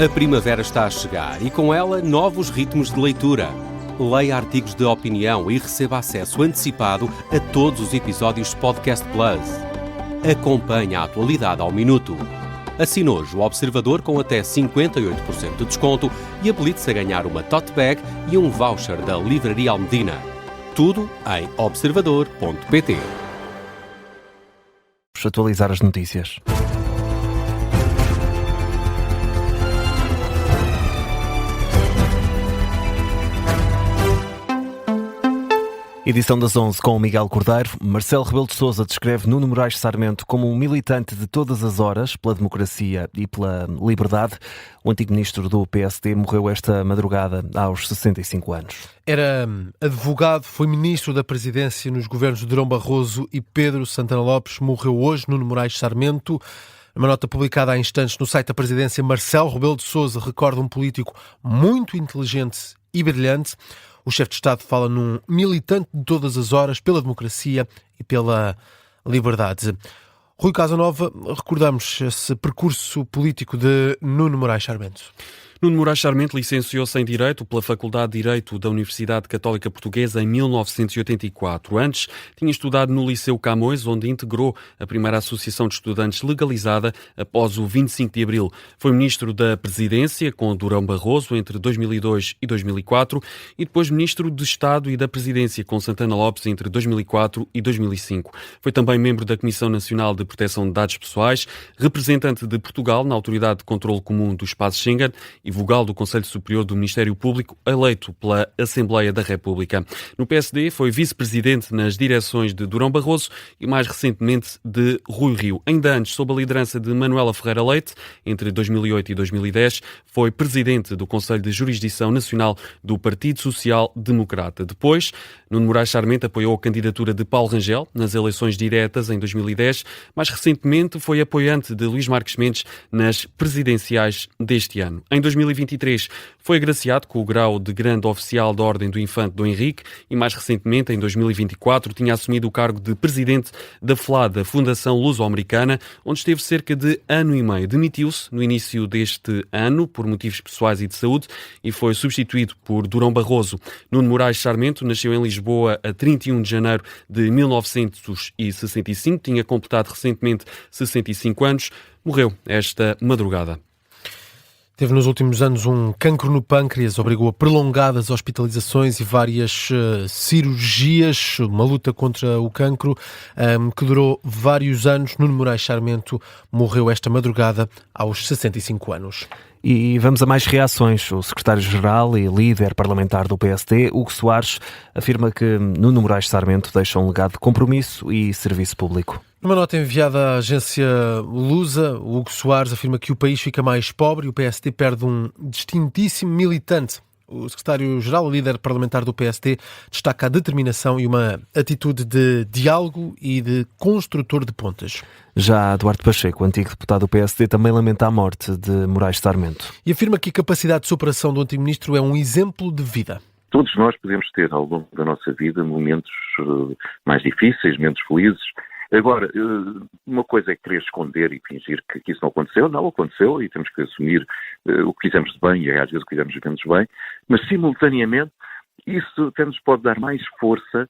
A primavera está a chegar e com ela novos ritmos de leitura. Leia artigos de opinião e receba acesso antecipado a todos os episódios de Podcast Plus. Acompanhe a atualidade ao minuto. Assine hoje o Observador com até 58% de desconto e habilite-se a ganhar uma tote bag e um voucher da Livraria Almedina. Tudo em observador.pt. Atualizar as notícias. Edição das 11 com o Miguel Cordeiro. Marcelo Rebelo de Sousa descreve Nuno Moraes Sarmento como um militante de todas as horas pela democracia e pela liberdade. O antigo ministro do PSD morreu esta madrugada aos 65 anos. Era advogado, foi ministro da presidência nos governos de Durão Barroso e Pedro Santana Lopes. Morreu hoje Nuno Moraes Sarmento. Uma nota publicada há instantes no site da presidência, Marcelo Rebelo de Sousa recorda um político muito inteligente e brilhante. O chefe de Estado fala num militante de todas as horas pela democracia e pela liberdade. Rui Casanova, recordamos esse percurso político de Nuno Moraes Sarmento. Nuno Moraes Sarmento licenciou-se em Direito pela Faculdade de Direito da Universidade Católica Portuguesa em 1984. Antes, tinha estudado no Liceu Camões, onde integrou a primeira associação de estudantes legalizada após o 25 de Abril. Foi ministro da Presidência com Durão Barroso entre 2002 e 2004 e depois ministro de Estado e da Presidência com Santana Lopes entre 2004 e 2005. Foi também membro da Comissão Nacional de Proteção de Dados Pessoais, representante de Portugal na Autoridade de Controlo Comum do Espaço Schengen e vogal do Conselho Superior do Ministério Público, eleito pela Assembleia da República. No PSD foi vice-presidente nas direções de Durão Barroso e mais recentemente de Rui Rio. Ainda antes, sob a liderança de Manuela Ferreira Leite, entre 2008 e 2010, foi presidente do Conselho de Jurisdição Nacional do Partido Social Democrata. Depois, Nuno Moraes Sarmento apoiou a candidatura de Paulo Rangel nas eleições diretas em 2010. Mais recentemente foi apoiante de Luís Marques Mendes nas presidenciais deste ano. Em 2023 foi agraciado com o grau de Grande Oficial da Ordem do Infante Dom Henrique e mais recentemente, em 2024, tinha assumido o cargo de presidente da FLAD, Fundação Luso-Americana, onde esteve cerca de ano e meio. Demitiu-se no início deste ano por motivos pessoais e de saúde e foi substituído por Durão Barroso. Nuno Moraes Sarmento nasceu em Lisboa a 31 de janeiro de 1965, tinha completado recentemente 65 anos, morreu esta madrugada. Teve nos últimos anos um cancro no pâncreas, obrigou a prolongadas hospitalizações e várias cirurgias, uma luta contra o cancro que durou vários anos. Nuno Moraes Sarmento morreu esta madrugada aos 65 anos. E vamos a mais reações. O secretário-geral e líder parlamentar do PSD, Hugo Soares, afirma que Nuno Moraes Sarmento deixa um legado de compromisso e serviço público. Numa nota enviada à agência Lusa, o Hugo Soares afirma que o país fica mais pobre e o PSD perde um distintíssimo militante. O secretário-geral, líder parlamentar do PSD, destaca a determinação e uma atitude de diálogo e de construtor de pontes. Já Duarte Pacheco, antigo deputado do PSD, também lamenta a morte de Moraes Sarmento. E afirma que a capacidade de superação do antigo ministro é um exemplo de vida. Todos nós podemos ter ao longo da nossa vida momentos mais difíceis, menos felizes. Agora, uma coisa é querer esconder e fingir que isso não aconteceu e temos que assumir o que fizemos de bem e às vezes o que fizemos menos bem, mas simultaneamente isso até nos pode dar mais força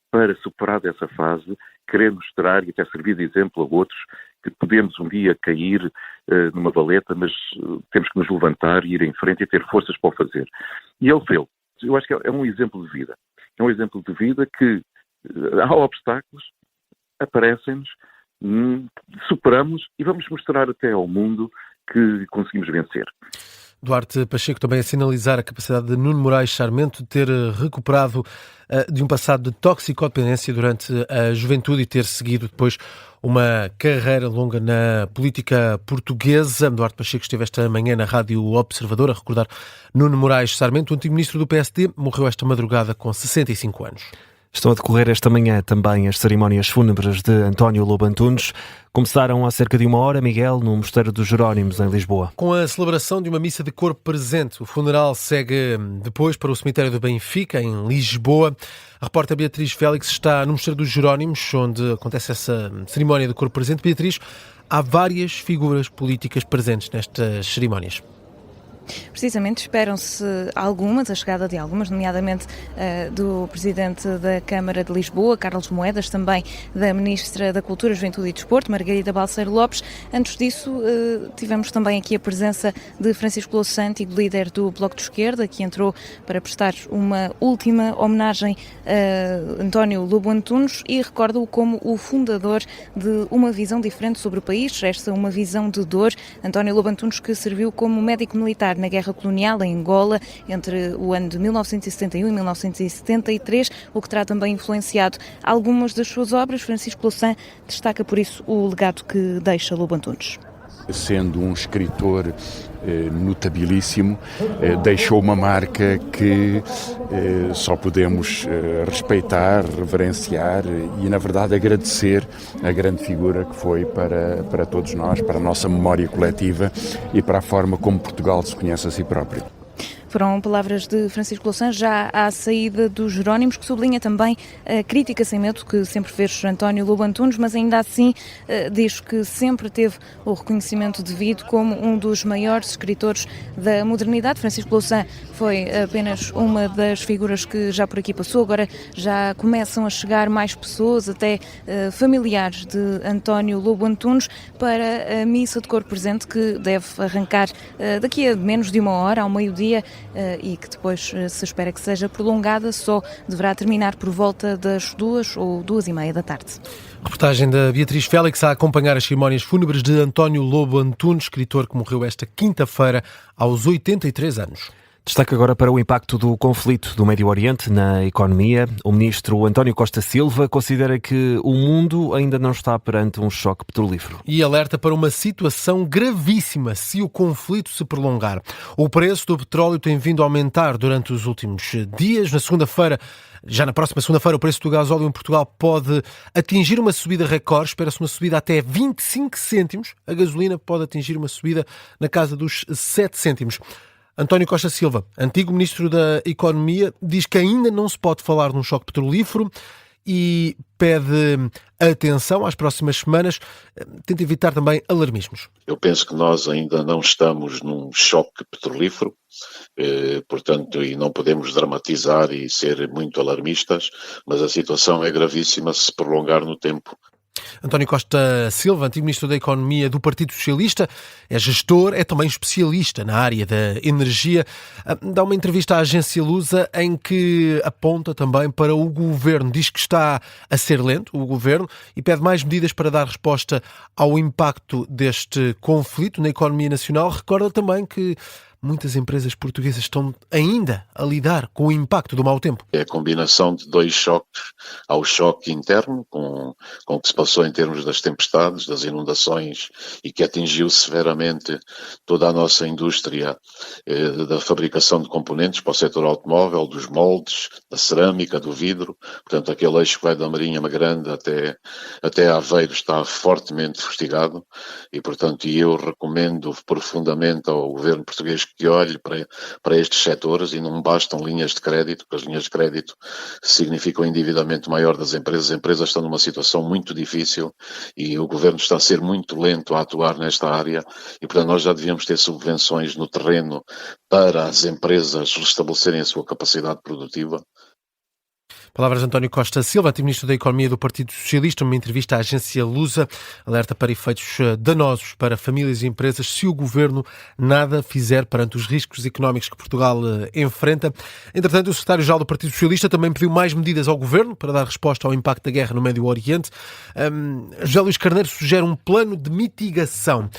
para superar dessa fase, querer mostrar e até servir de exemplo a outros que podemos um dia cair numa valeta, mas temos que nos levantar e ir em frente e ter forças para o fazer. E ele fez. Eu acho que é um exemplo de vida. É um exemplo de vida que há obstáculos, aparecem-nos, superamos e vamos mostrar até ao mundo que conseguimos vencer. Duarte Pacheco também a sinalizar a capacidade de Nuno Moraes Sarmento de ter recuperado de um passado de toxicodependência durante a juventude e ter seguido depois uma carreira longa na política portuguesa. Duarte Pacheco esteve esta manhã na Rádio Observador a recordar Nuno Moraes Sarmento. O antigo ministro do PSD morreu esta madrugada com 65 anos. Estão a decorrer esta manhã também as cerimónias fúnebres de António Lobo Antunes. Começaram há cerca de uma hora, Miguel, no Mosteiro dos Jerónimos, em Lisboa. Com a celebração de uma missa de corpo presente, o funeral segue depois para o cemitério do Benfica, em Lisboa. A repórter Beatriz Félix está no Mosteiro dos Jerónimos, onde acontece essa cerimónia de corpo presente. Beatriz, há várias figuras políticas presentes nestas cerimónias. Precisamente, esperam-se a chegada de algumas, nomeadamente do Presidente da Câmara de Lisboa, Carlos Moedas, também da Ministra da Cultura, Juventude e Desporto, Margarida Balseiro Lopes. Antes disso, tivemos também aqui a presença de Francisco Louçã, antigo líder do Bloco de Esquerda, que entrou para prestar uma última homenagem a António Lobo Antunes e recorda-o como o fundador de uma visão diferente sobre o país, esta uma visão de dor. António Lobo Antunes, que serviu como médico militar na Guerra Colonial em Angola entre o ano de 1971 e 1973, o que terá também influenciado algumas das suas obras. Francisco Louçã destaca por isso o legado que deixa Lobo Antunes. Sendo um escritor notabilíssimo, deixou uma marca que só podemos respeitar, reverenciar e, na verdade, agradecer a grande figura que foi para todos nós, para a nossa memória coletiva e para a forma como Portugal se conhece a si próprio. Foram palavras de Francisco Louçã já à saída dos Jerónimos, que sublinha também a crítica sem medo que sempre fez António Lobo Antunes, mas ainda assim diz que sempre teve o reconhecimento devido como um dos maiores escritores da modernidade. Francisco Louçã foi apenas uma das figuras que já por aqui passou, agora já começam a chegar mais pessoas, até familiares de António Lobo Antunes, para a missa de corpo presente que deve arrancar daqui a menos de uma hora, ao meio-dia, e que depois se espera que seja prolongada, só deverá terminar por volta das 2 ou 2:30 da tarde. Reportagem da Beatriz Félix a acompanhar as cerimónias fúnebres de António Lobo Antunes, escritor que morreu esta quinta-feira aos 83 anos. Destaque agora para o impacto do conflito do Médio Oriente na economia. O ministro António Costa Silva considera que o mundo ainda não está perante um choque petrolífero. E alerta para uma situação gravíssima se o conflito se prolongar. O preço do petróleo tem vindo a aumentar durante os últimos dias. Já na próxima segunda-feira, o preço do gasóleo em Portugal pode atingir uma subida recorde. Espera-se uma subida até 25 cêntimos. A gasolina pode atingir uma subida na casa dos 7 cêntimos. António Costa Silva, antigo Ministro da Economia, diz que ainda não se pode falar num choque petrolífero e pede atenção às próximas semanas, tenta evitar também alarmismos. Eu penso que nós ainda não estamos num choque petrolífero, portanto, e não podemos dramatizar e ser muito alarmistas, mas a situação é gravíssima se prolongar no tempo. António Costa Silva, antigo Ministro da Economia do Partido Socialista, é gestor, é também especialista na área da energia. Dá uma entrevista à agência Lusa em que aponta também para o Governo. Diz que está a ser lento, o Governo, e pede mais medidas para dar resposta ao impacto deste conflito na economia nacional. Recorda também que muitas empresas portuguesas estão ainda a lidar com o impacto do mau tempo. É a combinação de dois choques. Há o choque interno, com o que se passou em termos das tempestades, das inundações, e que atingiu severamente toda a nossa indústria da fabricação de componentes para o setor automóvel, dos moldes, da cerâmica, do vidro. Portanto, aquele eixo que vai da Marinha Grande até Aveiro está fortemente fustigado e, portanto, eu recomendo profundamente ao governo português que olhe para estes setores, e não bastam linhas de crédito, porque as linhas de crédito significam o endividamento maior das empresas. As empresas estão numa situação muito difícil e o governo está a ser muito lento a atuar nesta área e, portanto, nós já devíamos ter subvenções no terreno para as empresas restabelecerem a sua capacidade produtiva. Palavras de António Costa Silva, antigo Ministro da Economia do Partido Socialista, numa entrevista à agência Lusa, alerta para efeitos danosos para famílias e empresas se o Governo nada fizer perante os riscos económicos que Portugal enfrenta. Entretanto, o secretário-geral do Partido Socialista também pediu mais medidas ao Governo para dar resposta ao impacto da guerra no Médio Oriente. José Luís Carneiro sugere um plano de mitigação.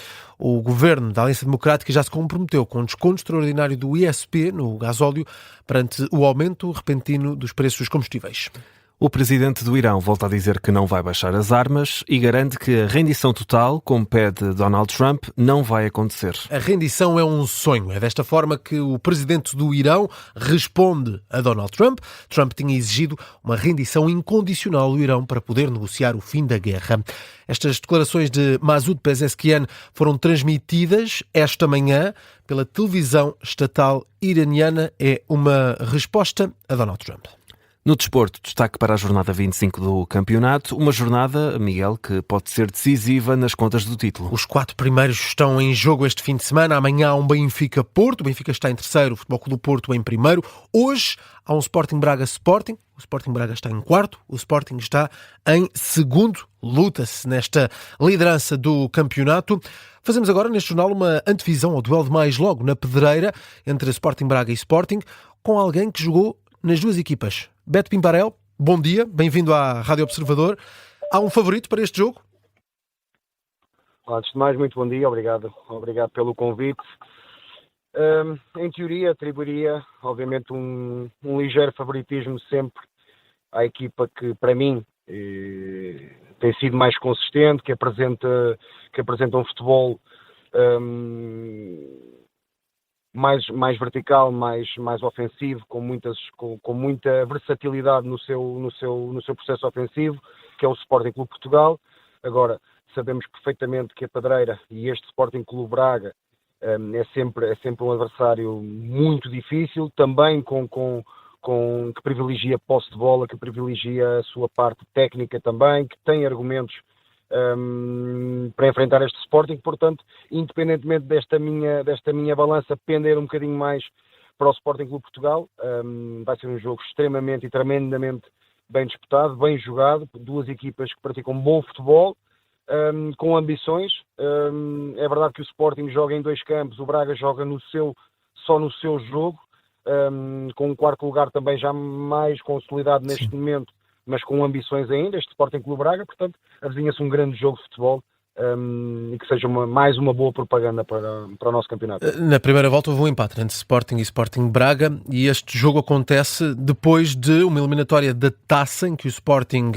O Governo da Aliança Democrática já se comprometeu com um desconto extraordinário do ISP no gasóleo perante o aumento repentino dos preços dos combustíveis. O presidente do Irão volta a dizer que não vai baixar as armas e garante que a rendição total, como pede Donald Trump, não vai acontecer. A rendição é um sonho. É desta forma que o presidente do Irão responde a Donald Trump. Trump tinha exigido uma rendição incondicional do Irão para poder negociar o fim da guerra. Estas declarações de Masoud Pezeshkian foram transmitidas esta manhã pela televisão estatal iraniana. É uma resposta a Donald Trump. No desporto, destaque para a jornada 25 do campeonato, uma jornada, Miguel, que pode ser decisiva nas contas do título. Os 4 primeiros estão em jogo este fim de semana. Amanhã há um Benfica-Porto. O Benfica está em terceiro, o Futebol Clube Porto em primeiro. Hoje há um Sporting Braga-Sporting. O Sporting Braga está em quarto, o Sporting está em segundo. Luta-se nesta liderança do campeonato. Fazemos agora neste jornal uma antevisão ao duelo de mais logo na Pedreira entre Sporting Braga e Sporting, com alguém que jogou nas duas equipas. Beto Pimparel, bom dia, bem-vindo à Rádio Observador. Há um favorito para este jogo? Antes de mais, muito bom dia, obrigado pelo convite. Em teoria, atribuiria, obviamente, um ligeiro favoritismo sempre à equipa que, para mim, tem sido mais consistente, que apresenta um futebol mais vertical, mais ofensivo, com muita versatilidade no seu processo ofensivo, que é o Sporting Clube Portugal. Agora, sabemos perfeitamente que a Pedreira e este Sporting Clube Braga é sempre um adversário muito difícil, também que privilegia a posse de bola, que privilegia a sua parte técnica também, que tem argumentos para enfrentar este Sporting. Portanto, independentemente desta minha balança pender um bocadinho mais para o Sporting Clube Portugal, vai ser um jogo extremamente e tremendamente bem disputado, bem jogado, duas equipas que praticam bom futebol, com ambições. É verdade que o Sporting joga em 2 campos, o Braga joga só no seu jogo, com um quarto lugar também já mais consolidado neste momento, mas com ambições ainda, este Sporting Clube Braga. Portanto, avizinha-se um grande jogo de futebol, e que seja mais uma boa propaganda para o nosso campeonato. Na primeira volta houve um empate entre Sporting e Sporting Braga, e este jogo acontece depois de uma eliminatória da Taça, em que o Sporting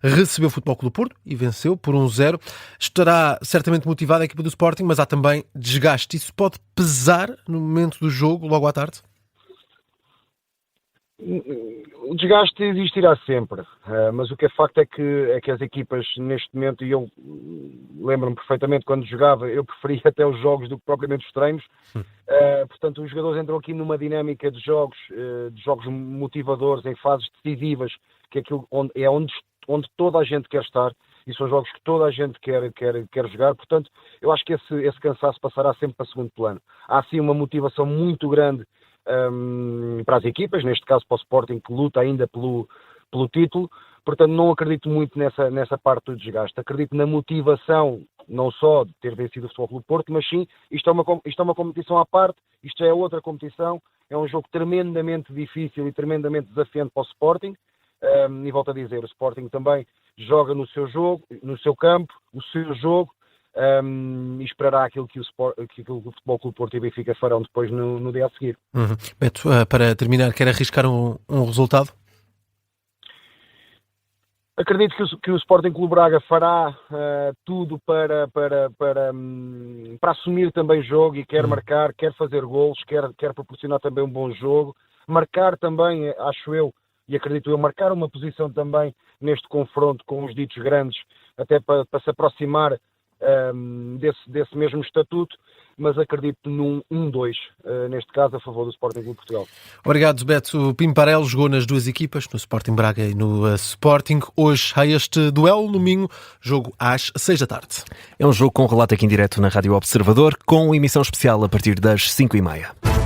recebeu o Futebol Clube Porto e venceu por 1-0. Estará certamente motivada a equipa do Sporting, mas há também desgaste. Isso pode pesar no momento do jogo, logo à tarde? O desgaste existirá sempre, mas o que é facto é que as equipas neste momento, e eu lembro-me perfeitamente quando jogava, eu preferia até os jogos do que propriamente os treinos. Portanto, os jogadores entram aqui numa dinâmica de jogos motivadores, em fases decisivas, que é aquilo onde toda a gente quer estar, e são jogos que toda a gente quer jogar. Portanto, eu acho que esse cansaço passará sempre para segundo plano. Há sim uma motivação muito grande para as equipas, neste caso para o Sporting, que luta ainda pelo título. Portanto, não acredito muito nessa parte do desgaste. Acredito na motivação, não só de ter vencido o Futebol Clube Porto, mas sim, isto é uma competição à parte, isto é outra competição, é um jogo tremendamente difícil e tremendamente desafiante para o Sporting. E volto a dizer, o Sporting também joga no seu jogo, no seu campo, o seu jogo, e esperará aquilo que o Futebol Clube Porto e Benfica farão depois no dia a seguir. Beto, para terminar, quer arriscar um resultado? Acredito que o Sporting Clube Braga fará tudo para assumir também jogo, e quer marcar, quer fazer golos, quer proporcionar também um bom jogo, marcar também, acho eu, e acredito eu, marcar uma posição também neste confronto com os ditos grandes, até para se aproximar desse mesmo estatuto, mas acredito num 1-2, neste caso a favor do Sporting Clube Portugal. Obrigado, Beto. Pimparel jogou nas duas equipas, no Sporting Braga e no Sporting. Hoje há este duelo no Minho, jogo às 6 da tarde. É um jogo com relato aqui em direto na Rádio Observador, com emissão especial a partir das 5h30.